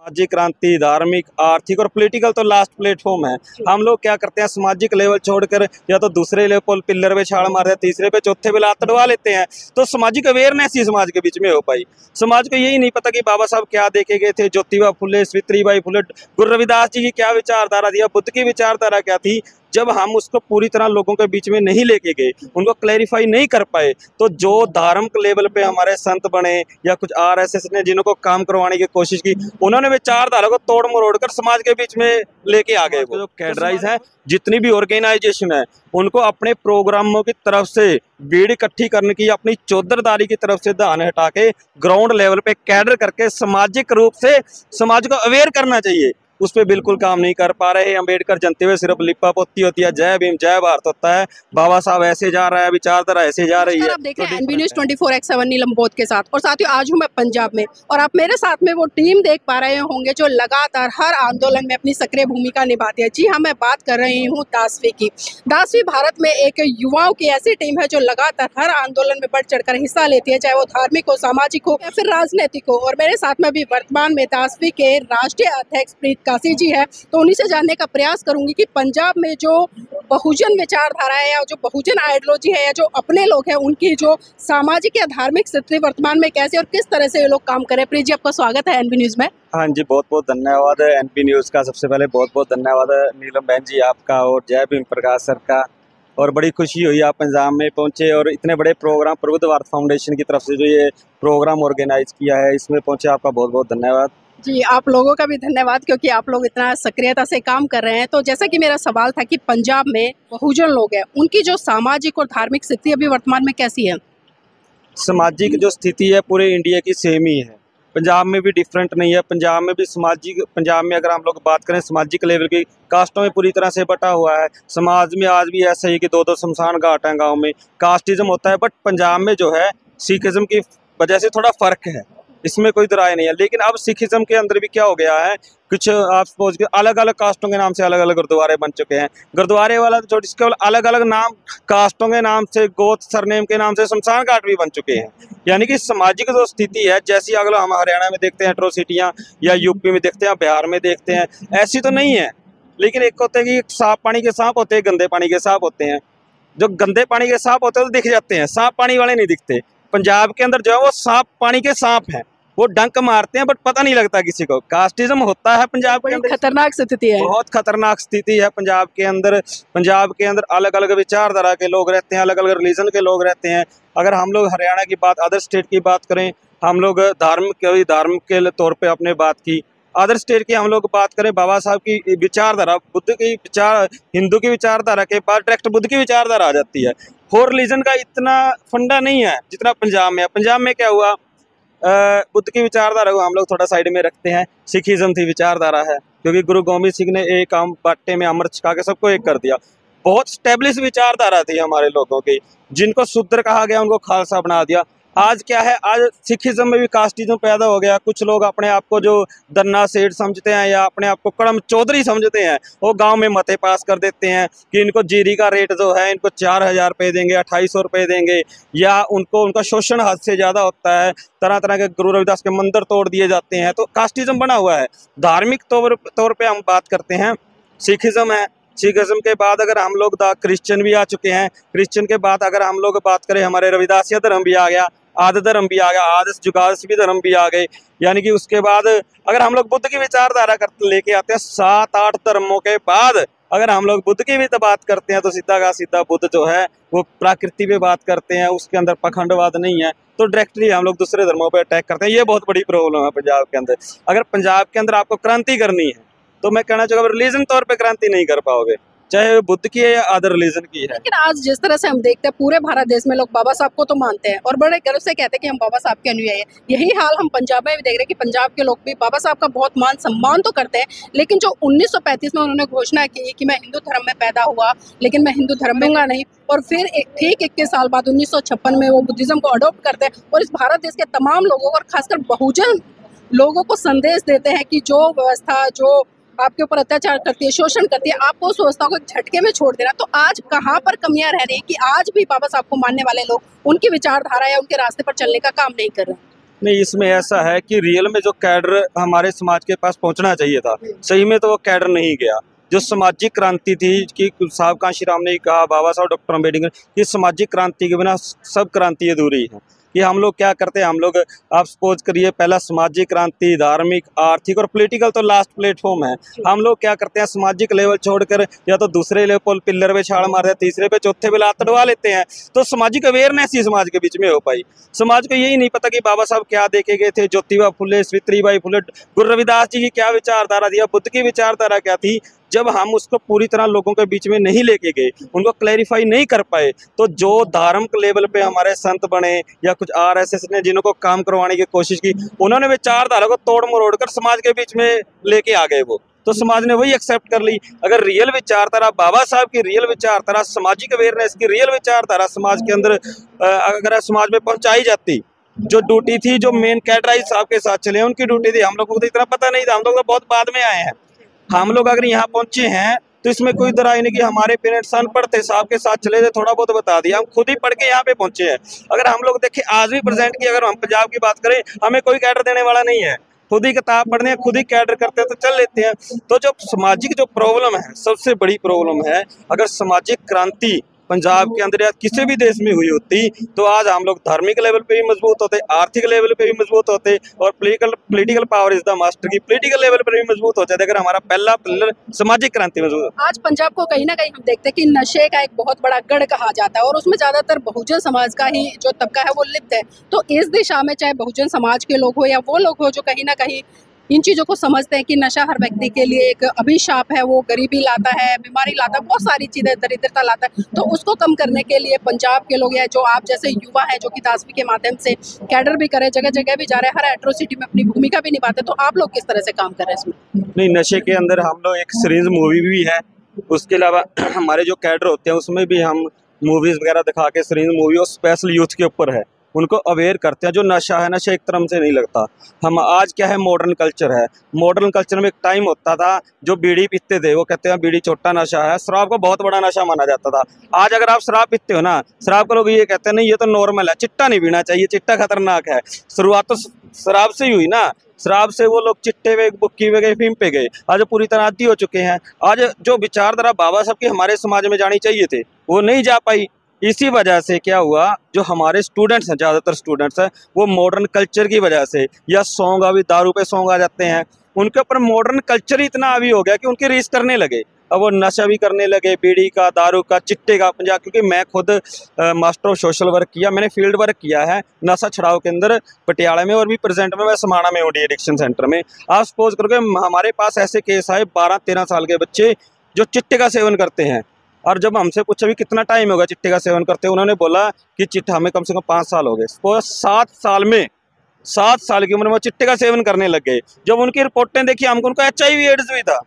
सामाजिक क्रांति, धार्मिक, आर्थिक और पॉलिटिकल तो लास्ट प्लेटफॉर्म है। हम लोग क्या करते हैं, सामाजिक लेवल छोड़कर या तो दूसरे लेवल पिलर पे छाड़ मारते हैं, तीसरे पे चौथे पे लात तड़वा लेते हैं। तो सामाजिक अवेयरनेस ही समाज के बीच में हो पाई। समाज को यही नहीं पता कि बाबा साहब क्या देखे गए थे, ज्योतिबा फुले, सावित्रीबाई फुले, गुरु रविदास जी की क्या विचारधारा थी, बुद्ध की विचारधारा क्या थी। जब हम उसको पूरी तरह लोगों के बीच में नहीं लेके गए, उनको क्लैरिफाई नहीं कर पाए, तो जो धार्मिक लेवल पे हमारे संत बने या कुछ आरएसएस ने जिनको काम करवाने की कोशिश की, उन्होंने विचारधारा को तोड़ मरोड़ कर समाज के बीच में लेके आ गए। वो जो कैडराइज है, जितनी भी ऑर्गेनाइजेशन है, उनको अपने प्रोग्रामों की तरफ से भीड़ इकट्ठी करने की, अपनी चौधरदारी की तरफ से ध्यान हटा के ग्राउंड लेवल पे कैडर करके सामाजिक रूप से समाज को अवेयर करना चाहिए। उस पर बिल्कुल काम नहीं कर पा रहे। अम्बेडकर जनते हुए सिर्फ लिपा पोती होती है, जय भीम जय भारत होता है। बाबा साहब ऐसे जा रहा है, विचारधारा ऐसे जा रही है। आप देखें एनबी न्यूज़ 24/7 नीलम बोध के साथ, और साथियों आज हूं मैं पंजाब में, और आप मेरे साथ में वो टीम देख पा रहे होंगे जो लगातार हर आंदोलन में अपनी सक्रिय भूमिका निभाती है। जी हाँ, मैं बात कर रही हूँ दासवी की। दासवी भारत में एक युवाओं की ऐसी टीम है जो लगातार हर आंदोलन में बढ़ चढ़कर हिस्सा लेती है, चाहे वो धार्मिक हो, सामाजिक हो या फिर राजनीतिक हो। और मेरे साथ में भी वर्तमान में दासवी के राष्ट्रीय अध्यक्ष प्रीत काशी जी है, तो उन्हीं से जानने का प्रयास करूंगी कि पंजाब में जो बहुजन विचारधारा है या जो बहुजन आइडियोलॉजी है या जो अपने लोग हैं, उनकी जो सामाजिक या धार्मिक स्थिति वर्तमान में कैसे और किस तरह से ये लोग काम करें। प्रीत जी, आपका स्वागत है एनबी न्यूज़ में। हाँ जी, बहुत बहुत धन्यवाद है एनपी न्यूज़ का। सबसे पहले बहुत बहुत धन्यवाद है नीलम बहन जी आपका, और जय भीम प्रकाश सर का। और बड़ी खुशी हुई आप पंजाब में पहुंचे और इतने बड़े प्रोग्राम प्रबुद्ध भारत फाउंडेशन की तरफ से जो ये प्रोग्राम ऑर्गेनाइज किया है, इसमें पहुंचे, आपका बहुत बहुत धन्यवाद। जी, आप लोगों का भी धन्यवाद, क्योंकि आप लोग इतना सक्रियता से काम कर रहे हैं। तो जैसा कि मेरा सवाल था कि पंजाब में बहुजन लोग हैं, उनकी जो सामाजिक और धार्मिक स्थिति अभी वर्तमान में कैसी है? सामाजिक जो स्थिति है पूरे इंडिया की सेम ही है, पंजाब में भी डिफरेंट नहीं है। पंजाब में भी पंजाब में अगर हम लोग बात करें सामाजिक लेवल की, कास्टों में पूरी तरह से बटा हुआ है। समाज में आज भी ऐसा ही कि दो दो शमशान घाट हैं गाँव में, कास्टिज्म होता है। बट पंजाब में जो है सिखिज्म की वजह से थोड़ा फर्क है, इसमें कोई दराय नहीं है। लेकिन अब सिखिज्म के अंदर भी क्या हो गया है, कुछ आप सपोज के अलग अलग कास्टों के नाम से अलग अलग गुरुद्वारे बन चुके हैं। गुरुद्वारे वाला तो इसके अलग अलग नाम, कास्टों के नाम से, गोत सरनेम के नाम से शमशान घाट भी बन चुके हैं। यानी कि सामाजिक जो स्थिति है, जैसी अगर हम हरियाणा में देखते हैं एट्रोसिटियाँ, या यूपी में देखते हैं, बिहार में देखते हैं, ऐसी तो नहीं है। लेकिन एक होते हैं कि साफ पानी के सांप होते हैं, गंदे पानी के सांप होते हैं। जो गंदे पानी के सांप होते हैं तो दिख जाते हैं, साफ पानी वाले नहीं दिखते। पंजाब के अंदर जो है वो साफ पानी के सांप हैं, वो डंक मारते हैं बट पता नहीं लगता किसी को। कास्टिज्म होता है पंजाब के अंदर, खतरनाक स्थिति है, बहुत खतरनाक स्थिति है पंजाब के अंदर। पंजाब के अंदर अलग अलग विचारधारा के लोग रहते हैं, अलग अलग रिलीजन के लोग रहते हैं। अगर हम लोग हरियाणा की बात, अदर स्टेट की बात करें, हम लोग धार्मिक के तौर पर अपने बात की, अदर स्टेट की हम लोग बात करें, बाबा साहब की विचारधारा, बुद्ध की विचार, हिंदू की विचारधारा के बाद डायरेक्ट बुद्ध की विचारधारा आ जाती है। फोर रिलीजन का इतना फंडा नहीं है जितना पंजाब में है। पंजाब में क्या हुआ, बुद्ध की विचारधारा को हम लोग थोड़ा साइड में रखते हैं, सिखिज्म थी विचारधारा है, क्योंकि गुरु गोबिंद सिंह ने एक आम बाटे में अमृत छिका के सबको एक कर दिया। बहुत स्टेब्लिश विचारधारा थी हमारे लोगों की, जिनको शूद्र कहा गया उनको खालसा बना दिया। आज क्या है, आज सिखिज्म में भी कास्टिज्म पैदा हो गया। कुछ लोग अपने आप को जो दन्ना सेठ समझते हैं या अपने आप को कड़म चौधरी समझते हैं, वो गांव में मते पास कर देते हैं कि इनको जीरी का रेट जो है, इनको 4000 रुपये देंगे, 2800 रुपये देंगे, या उनका शोषण हद से ज़्यादा होता है। तरह तरह के गुरु रविदास के मंदिर तोड़ दिए जाते हैं, तो कास्टिज्म बना हुआ है। धार्मिक तौर पर हम बात करते हैं, सिखिज्म है। सिखिज्म के बाद अगर हम लोग क्रिश्चियन भी आ चुके हैं। क्रिश्चियन के बाद अगर हम लोग बात करें, हमारे रविदासिया धर्म भी आ गया, आदि धर्म भी आ गया, आदर्श जुगादश भी धर्म भी आ गए। यानी कि उसके बाद अगर हम लोग बुद्ध की विचारधारा लेके आते हैं, 7-8 धर्मों के बाद अगर हम लोग बुद्ध की भी तो बात करते हैं, तो सीधा का सीधा बुद्ध जो है वो प्रकृति पे बात करते हैं, उसके अंदर पखंडवाद नहीं है, तो डायरेक्टली हम लोग दूसरे धर्मों पे अटैक करते हैं। ये बहुत बड़ी प्रॉब्लम है पंजाब के अंदर। अगर पंजाब के अंदर आपको क्रांति करनी है, तो मैं कहना चाहूँगा रिलीजन तौर पर क्रांति नहीं कर पाओगे, चाहे बुद्ध की है या अदर रिलीजन की है। लेकिन आज जिस तरह से हम देखते हैं, पूरे भारत देश में लोग बाबा साहब को तो मानते हैं और बड़े गर्व से कहते हैं कि हम बाबा साहब के अनुयायी हैं। यही हाल हम पंजाब में भी देख रहे हैं कि पंजाब के लोग भी बाबा साहब का बहुत मान सम्मान तो करते हैं, लेकिन जो 1935 में उन्होंने घोषणा की कि मैं हिंदू धर्म में पैदा हुआ लेकिन मैं हिंदू धर्म दूंगा नहीं, और फिर ठीक 21 साल बाद 1956 में वो बुद्धिज्म को अडॉप्ट करते हैं और इस भारत देश के तमाम लोगों और खासकर बहुजन लोगों को संदेश देते हैं कि जो व्यवस्था जो आपके ऊपर अत्याचार करती है, शोषण करती है, आपको उस व्यवस्था को एक झटके में छोड़ देना। तो आज कहाँ पर कमियां रह रही हैं कि आज भी बाबा साहब को मानने वाले लोग उनकी विचारधारा या उनके रास्ते पर चलने का काम नहीं कर रहे हैं? नहीं, इसमें ऐसा है कि रियल में जो कैडर हमारे समाज के पास पहुंचना चाहिए था, सही में तो वो कैडर नहीं गया। जो सामाजिक क्रांति थी कि साहब कांशी राम ने कहा, बाबा साहब डॉक्टर अम्बेडकर, कि सामाजिक क्रांति के बिना सब क्रांति अधूरी है। कि हम लोग क्या करते हैं, हम लोग आप सपोज करिए पहला सामाजिक क्रांति, धार्मिक, आर्थिक और पॉलिटिकल तो लास्ट प्लेटफॉर्म है। हम लोग क्या करते हैं, सामाजिक लेवल छोड़कर या तो दूसरे लेवल पिलर पे छाड़ मारते हैं, तीसरे पे चौथे पे लात अड़वा लेते हैं। तो सामाजिक अवेयरनेस ही समाज के बीच में हो पाई। समाज को यही नहीं पता कि बाबा साहब क्या देखे गए थे, ज्योतिबा फुले, सावित्रीबाई फुले, गुरु रविदास जी की क्या विचारधारा थी, बुद्ध की विचारधारा क्या थी। जब हम उसको पूरी तरह लोगों के बीच में नहीं लेके गए, उनको क्लैरिफाई नहीं कर पाए, तो जो धार्मिक लेवल पे हमारे संत बने या कुछ आरएसएस ने जिनको काम करवाने की कोशिश की, उन्होंने विचारधारा को तोड़ मरोड़ कर समाज के बीच में लेके आ गए। वो तो समाज ने वही एक्सेप्ट कर ली। अगर रियल विचारधारा बाबा साहब की, रियल विचारधारा सामाजिक अवेयरनेस की, रियल विचारधारा समाज के अंदर अगर समाज में पहुंचाई जाती, जो ड्यूटी थी, जो मेन कैडराइज साहब के साथ चले उनकी ड्यूटी थी, हम लोगों को तो इतना पता नहीं था, हम लोग तो बहुत बाद में आए हैं। हम लोग अगर यहाँ पहुंचे हैं तो इसमें कोई दराई नहीं कि हमारे पेरेंट्स अनपढ़ थे, साहब के साथ चले थे, थोड़ा बहुत बता दिया, हम खुद ही पढ़ के यहाँ पे पहुंचे हैं। अगर हम लोग देखें आज भी प्रेजेंट की, अगर हम पंजाब की बात करें, हमें कोई कैडर देने वाला नहीं है, खुद ही किताब पढ़ने, खुद ही कैडर करते हैं तो चल लेते हैं। तो जो सामाजिक जो प्रॉब्लम है, सबसे बड़ी प्रॉब्लम है, अगर सामाजिक क्रांति पंजाब के अंदर या किसी भी देश में हुई होती तो आज हम लोग धार्मिक लेवल पे भी मजबूत होते, आर्थिक लेवल पे भी मजबूत होते और political power is the master की पॉलिटिकल लेवल पर भी मजबूत हो जाते अगर हमारा पहला पिलर सामाजिक क्रांति मजबूत हो। आज पंजाब को कहीं ना कहीं हम देखते हैं कि नशे का एक बहुत बड़ा गढ़ कहा जाता है और उसमें ज्यादातर बहुजन समाज का ही जो तबका है वो लिप्त है। तो इस दिशा में चाहे बहुजन समाज के लोग हो या वो लोग हो जो कहीं ना कहीं इन चीज़ों को समझते हैं कि नशा हर व्यक्ति के लिए एक अभिशाप है, वो गरीबी लाता है, बीमारी लाता है, बहुत सारी चीज़ें, दरिद्रता लाता है, तो उसको कम करने के लिए पंजाब के लोग या जो आप जैसे युवा हैं जो कि दासवी के माध्यम से कैडर भी करे, जगह जगह भी जा रहे हैं, हर एट्रोसिटी में अपनी भूमिका भी निभाते हैं, तो आप लोग किस तरह से काम कर रहे हैं इसमें? नहीं, नशे के अंदर हम लोग एक सीरीज मूवी भी है, उसके अलावा हमारे जो कैडर होते हैं उसमें भी हम मूवीज़ वगैरह दिखा के सीरीज मूवी और स्पेशल यूथ के ऊपर है, उनको अवेयर करते हैं। जो नशा है, नशा एक तरह से नहीं लगता। हम आज क्या है, मॉडर्न कल्चर है। मॉडर्न कल्चर में एक टाइम होता था जो बीड़ी पीते थे वो कहते हैं बीड़ी छोटा नशा है, शराब को बहुत बड़ा नशा माना जाता था। आज अगर आप शराब पीते हो ना, शराब को लोग ये कहते हैं नहीं ये तो नॉर्मल है, चिट्टा नहीं पीना चाहिए, चिट्टा खतरनाक है। शुरुआत तो शराब से ही हुई ना, शराब से वो लोग चिट्टे पे, बुक्की पे गए, फीम पे गए, आज पूरी तरह आदी हो चुके हैं। आज जो विचारधारा बाबा साहब की हमारे समाज में जानी चाहिए थे वो नहीं जा पाई। इसी वजह से क्या हुआ, जो हमारे स्टूडेंट्स हैं, ज़्यादातर स्टूडेंट्स हैं, वो मॉडर्न कल्चर की वजह से या सॉन्ग, अभी दारू पे सॉन्ग आ जाते हैं, उनके ऊपर मॉडर्न कल्चर इतना हावी हो गया कि उनकी रीस करने लगे। अब वो नशा भी करने लगे, बीड़ी का, दारू का, चिट्टे का। पंजाब, क्योंकि मैं खुद मास्टर ऑफ सोशल वर्क किया, मैंने फील्ड वर्क किया है नशा छुड़ाओ के अंदर पटियाला में, और भी प्रेजेंट में मैं समाना में हूँ डी एडिक्शन सेंटर में। आप सपोज करोगे हमारे पास ऐसे केस आए 12-13 साल के बच्चे जो चिट्टे का सेवन करते हैं, और जब हमसे पूछा भी कितना टाइम होगा चिट्टे का सेवन करते हैं, उन्होंने बोला कि चिट्टा हमें कम से कम 5 साल हो गए। 7 साल में, 7 साल की उम्र में चिट्टे का सेवन करने लग गए। जब उनकी रिपोर्टें देखी हमको, उनको HIV एड्स भी था।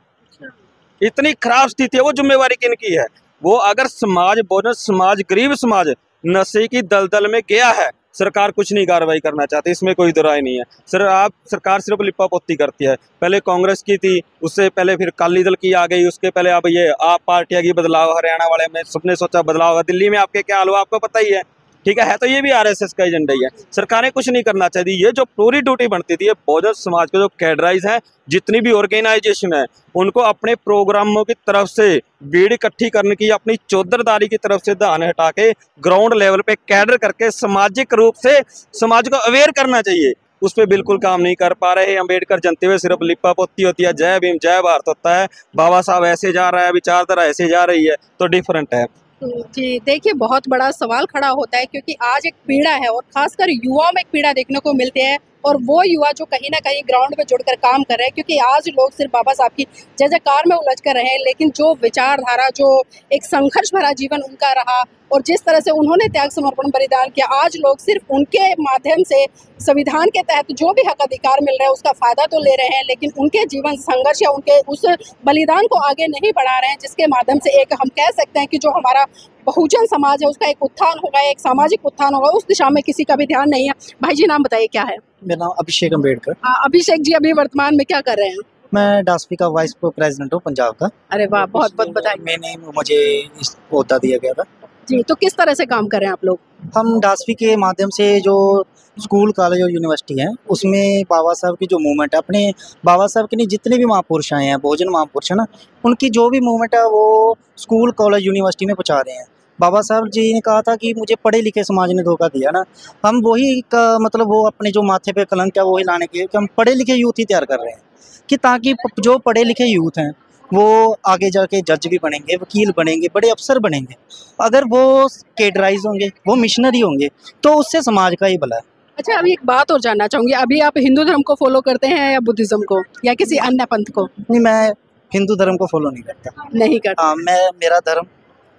इतनी खराब स्थिति है। वो जिम्मेवारी किनकी है? वो अगर समाज, बोनस समाज, गरीब समाज नशे की दलदल में गया है, सरकार कुछ नहीं कार्रवाई करना चाहती, इसमें कोई दुराई नहीं है। सरकार सिर्फ लिपापोती करती है। पहले कांग्रेस की थी, उससे पहले फिर अकाली दल की आ गई, उसके पहले अब ये आप पार्टियां की बदलाव, हरियाणा वाले में सबने सोचा बदलाव होगा, दिल्ली में आपके क्या हाल हुआ आपको पता ही है, ठीक है तो ये भी RSS का एजेंडा ही है। सरकारें कुछ नहीं करना चाहती। ये जो पूरी ड्यूटी बनती थी, ये बहुजन समाज के जो कैडराइज हैं, जितनी भी ऑर्गेनाइजेशन है, उनको अपने प्रोग्रामों की तरफ से भीड़ इकट्ठी करने की, अपनी चौधरदारी की तरफ से ध्यान हटा के ग्राउंड लेवल पे कैडर करके सामाजिक रूप से समाज को अवेयर करना चाहिए। उस पर बिल्कुल काम नहीं कर पा रहे। अम्बेडकर जनते हुए सिर्फ लिपापोती होती है, जय भीम जय भारत होता है, बाबा साहब ऐसे जा रहा है, विचारधारा ऐसे जा रही है, तो डिफरेंट है। जी देखिए, बहुत बड़ा सवाल खड़ा होता है क्योंकि आज एक पीड़ा है और खासकर युवाओं में एक पीड़ा देखने को मिलती है, और वो युवा जो कहीं ना कहीं ग्राउंड में जुड़कर काम कर रहे हैं, क्योंकि आज लोग सिर्फ बाबा साहब की जय जयकार में उलझ कर रहे हैं, लेकिन जो विचारधारा, जो एक संघर्ष भरा जीवन उनका रहा और जिस तरह से उन्होंने त्याग समर्पण बलिदान किया, आज लोग सिर्फ उनके माध्यम से संविधान के तहत जो भी हक अधिकार मिल रहा है उसका फायदा तो ले रहे हैं, लेकिन उनके जीवन संघर्ष या उनके उस बलिदान को आगे नहीं बढ़ा रहे हैं, जिसके माध्यम से एक हम कह सकते हैं कि जो हमारा बहुजन समाज है उसका एक उत्थान होगा, एक सामाजिक उत्थान होगा, उस दिशा में किसी का भी ध्यान नहीं है। भाई जी नाम बताइए क्या है? मेरा नाम अभिषेक अम्बेडकर। अभिषेक जी अभी वर्तमान में क्या कर रहे हैं? मैं डासवी का वाइस प्रेसिडेंट हूँ पंजाब का। अरे वाह, बहुत बहुत बधाई। मैंने मुझे इस ओहदा दिया गया था जी। तो किस तरह से काम कर रहे हैं आप लोग? हम डासवी के माध्यम से जो स्कूल कॉलेज और यूनिवर्सिटी है, उसमें बाबा साहब की जो मूवमेंट है, अपने बाबा साहब के नहीं जितने भी महापुरुष आए हैं, बहुजन महापुरुष है ना, उनकी जो भी मूवमेंट है वो स्कूल कॉलेज यूनिवर्सिटी में पहुँचा रहे हैं। बाबा साहब जी ने कहा था कि मुझे पढ़े लिखे समाज ने धोखा दिया ना, हम वही का मतलब वो अपने जो माथे पे कलंक है वही लाने के, कि हम पढ़े लिखे यूथ ही तैयार कर रहे हैं, कि ताकि जो पढ़े लिखे यूथ हैं वो आगे जाके जज भी बनेंगे, वकील बनेंगे, बड़े अफसर बनेंगे। अगर वो केडराइज होंगे, वो मिशनरी होंगे, तो उससे समाज का ही भला है। अच्छा, अभी एक बात और जानना चाहूँगी, अभी आप हिंदू धर्म को फॉलो करते हैं या बुद्धिज़्म को या किसी अन्य पंथ को? नहीं, मैं हिंदू धर्म को फॉलो नहीं करता। नहीं करते? हाँ, मेरा धर्म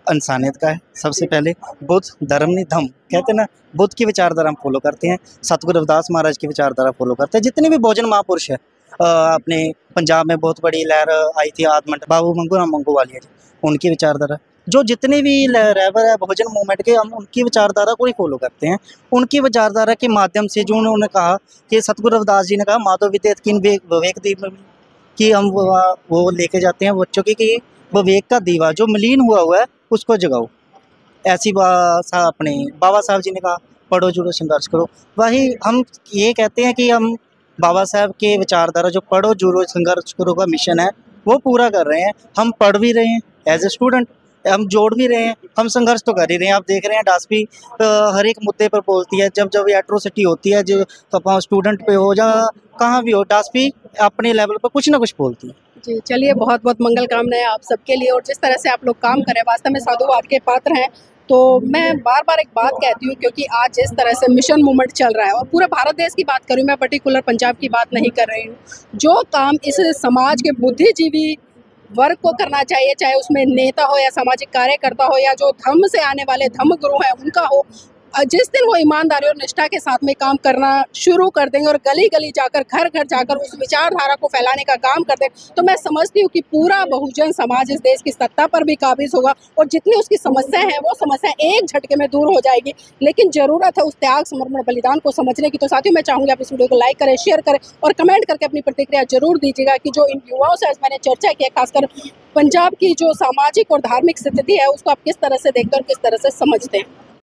इंसानियत का है। सबसे पहले बुद्ध धर्म नहीं धम्म कहते हैं ना, बुद्ध की विचारधारा हम फॉलो करते हैं, सतगुरु रविदास महाराज की विचारधारा फॉलो करते हैं। जितने भी बहुजन महापुरुष है, अपने पंजाब में बहुत बड़ी लहर आई थी आदमंड बाबू मंगू मंगू वालिया जी, उनकी विचारधारा, जो जितने भी रहबर है बहुजन मूवमेंट के, हम उनकी विचारधारा को ही फॉलो करते हैं। उनकी विचारधारा के माध्यम से जो उन्होंने कहा कि सतगुरु रविदास जी ने कहा माधव विद्या किन विवेक दीप कि हम वो लेके जाते हैं बच्चों की कि विवेक का दीवा जो मलिन हुआ है उसको जगाओ। ऐसी अपने बाबा साहब जी ने कहा पढ़ो जुड़ो संघर्ष करो। वही हम ये कहते हैं कि हम बाबा साहब के विचारधारा जो पढ़ो जुड़ो संघर्ष करो का मिशन है वो पूरा कर रहे हैं। हम पढ़ भी रहे हैं एज ए स्टूडेंट, हम जोड़ भी रहे हैं, हम संघर्ष तो कर ही रहे हैं। आप देख रहे हैं डास्पी हर एक मुद्दे पर बोलती है, जब जब एट्रोसिटी होती है जो तो स्टूडेंट पे हो या कहाँ भी हो, डास्पी अपने लेवल पर कुछ ना कुछ बोलती है। जी, चलिए, बहुत बहुत मंगल कामनाएं आप सबके लिए। और जिस तरह से आप लोग काम कर रहे हैं वास्तव में साधुवाद के पात्र हैं। तो मैं बार बार एक बात कहती हूँ, क्योंकि आज जिस तरह से मिशन मूवमेंट चल रहा है और पूरे भारत देश की बात करूँ, मैं पर्टिकुलर पंजाब की बात नहीं कर रही हूँ, जो काम इस समाज के बुद्धिजीवी वर्ग को करना चाहिए, चाहे उसमें नेता हो या सामाजिक कार्यकर्ता हो या जो धर्म से आने वाले धर्म गुरु हैं उनका हो, जिस दिन वो ईमानदारी और निष्ठा के साथ में काम करना शुरू कर देंगे और गली गली जाकर घर घर जाकर उस विचारधारा को फैलाने का काम कर दें, तो मैं समझती हूँ कि पूरा बहुजन समाज इस देश की सत्ता पर भी काबिज होगा और जितनी उसकी समस्याएं हैं वो समस्या एक झटके में दूर हो जाएगी। लेकिन ज़रूरत है उस त्याग समर्पण बलिदान को समझने की। तो साथियों, मैं चाहूँगी आप इस वीडियो को लाइक करें, शेयर करें और कमेंट करके अपनी प्रतिक्रिया जरूर दीजिएगा कि जो इन युवाओं से आज मैंने चर्चा की है, खासकर पंजाब की जो सामाजिक और धार्मिक स्थिति है उसको आप किस तरह से देखते हैं और किस तरह से समझते हैं।